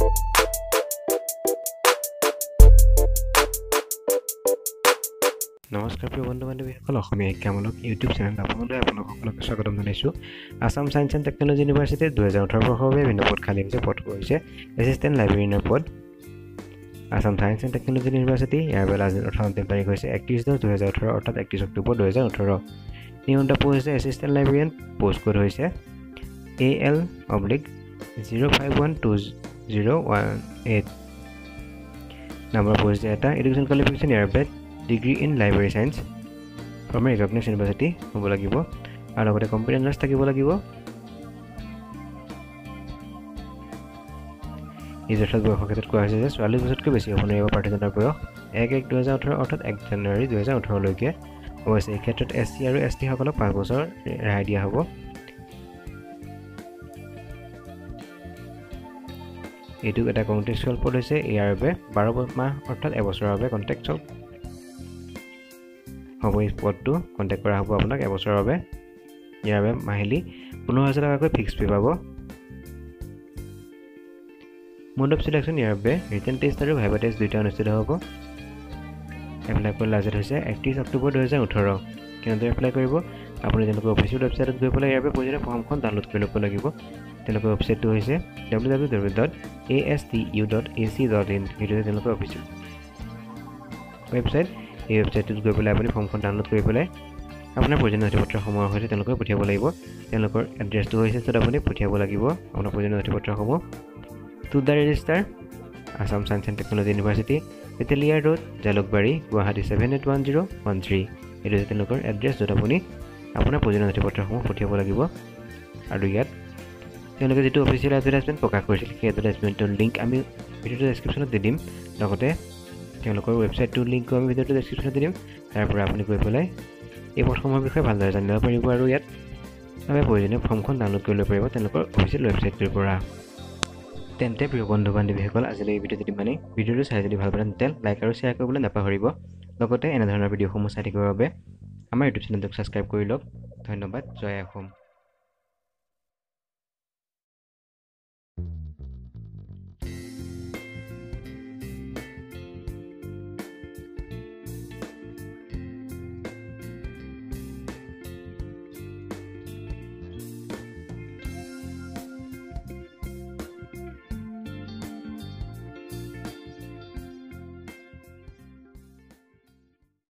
নমস্কাৰ প্ৰিয় বন্ধু-বান্ধৱীসকল অসমীয়া শিক্ষামূলক ইউটিউব চেনেল আপোনালৈ সকলোকে স্বাগতম জনাইছোঁ আসাম সায়েন্স এণ্ড টেকনলজি ইউনিভাৰ্চিটিৰ 2018 বৰ্ষৰ বাবে বিভিন্ন পদ খালী হৈছে পদ কৰিছে এছিষ্টেণ্ট লাইব্ৰেৰিয়ানৰ পদ Assam science and technology university ইয়াৰ বাবে আজি 18 তাৰিখ হৈছে 31/10/2018 অৰ্থাৎ 31 অক্টোবৰ 2018 নিয়মটা পোষ্ট হৈছে এছিষ্টেণ্ট লাইব্ৰেৰিয়ান পোষ্ট কোড হৈছে AL/051201 নাম্বাৰ পোষ্ট এটা এডুকেশ্যন কোৱালিফিকেশ্যন ইয়াৰ বাবে degree in library science from recognised university হ'ব লাগিব আৰু লগতে কম্পিউটাৰ নলেজ থাকিব লাগিব এই যথাযথ বয়সৰ ক্ষেত্ৰত কোৱা হৈছে যে 44 বছৰতকৈ বেছি হ'ব নোৱাৰিব প্ৰাৰ্থীজনৰ বয়স 1/1/2018 অৰ্থাৎ 1 জানুৱাৰী 2018 লৈকে অৱশ্যে এই ক্ষেত্ৰত SC আৰু ST সকলক 5 বছৰ ৰেহাই দিয়া হ'ব এইটো এটা কন্ট্ৰেকচুৱেল পদ হৈছে ইয়াৰ বাবে 12 মাহ অৰ্থাৎ এবছৰৰ বাবে কন্ট্ৰেকচুৱেল হ'ব এই পদটো কন্টেক্ট কৰা হ'ব আপোনাক এবছৰৰ বাবে ইয়াৰ বাবে মাহিলি 15000 টকাকৈ ফিক্স পে পাব মোড অফ সিলেকশ্যন ইয়াৰ বাবে ৰিটেন টেষ্ট আৰু ভাইভা টেষ্ট দুইটা অনুষ্ঠিত হ'ব এপ্লাই কৰাৰ লাষ্ট ডেট হৈছে 31 অক্টোবৰ 2018 কেনেদৰে এপ্লাই কৰিব আপুনি তেওঁলোকৰ অফিচিয়েল ৱেবছাইটত গৈ পেলাই ইয়াৰ বাবে প্ৰয়োজনীয় ফৰ্মখন ডাউনলোড কৰি ল'ব লাগিব তেওঁলোকৰ ৱেবছাইটটো হৈছে www.astu.ac.in এইটো তেওঁলোকৰ অফিচিয়েল ৱেবছাইট এই ৱেবছাইটটোত গৈ পেলাই আপুনি ফৰ্মখন ডাউনলোড কৰি পেলাই আপোনাৰ প্ৰয়োজনীয় নথিপত্ৰসমূহৰ সৈতে তেওঁলোকক পঠিয়াব লাগিব তেওঁলোকৰ এড্ৰেছটো হৈছে য'ত আপুনি পঠিয়াব লাগিব আপোনাৰ প্ৰয়োজনীয় নথিপত্ৰসমূহ to the registrar Assam science and technology university পেটেলিয়াৰ ৰোড জালুকবাৰী গুৱাহাটী 781013 এইটো হৈছে তেওঁলোকৰ এড্ৰেছ য'ত আপুনি আপোনাৰ প্ৰয়োজনীয় নথিপত্ৰসমূহ পঠিয়াব লাগিব আৰু ইয়াত তেওঁলোকে যিটো অফিচিয়েল এডভাৰটাইজমেণ্ট প্ৰকাশ কৰিছিল সেই এডভাৰটাইজমেণ্টৰ লিংক আমি ভিডিঅ'টোৰ ডেছক্ৰিপশ্যনত দি দিম লগতে তেওঁলোকৰ ৱেবছাইটটোৰ লিংকো আমি ভিডিঅ'টোৰ ডেছক্ৰিপশ্যনত দি দিম তাৰ পৰা আপুনি গৈ পেলাই এই পদসমূহৰ বিষয়ে ভালদৰে জানিব পাৰিব আৰু ইয়াত আমি প্ৰয়োজনীয় ফৰ্মখন ডাউনলোড কৰি ল'ব পাৰিব তেওঁলোকৰ অফিচিয়েল ৱেবছাইটটোৰ পৰা তেন্তে প্ৰিয় বন্ধু-বান্ধৱীসকল আজিলৈ এই ভিডিঅ'টো ইমানেই ভিডিঅ'টো চাই যদি ভাল পালে তেন্তে লাইক আৰু শ্বেয়াৰ কৰিবলৈ নাপাহৰিব লগতে এনেধৰণৰ ভিডিঅ'সমূহ চাই থাকিবৰ বাবে আমাৰ ইউটিউব চেনেলটোক ছাবস্ক্ৰাইব কৰি লওক ধন্যবাদ জয় অসম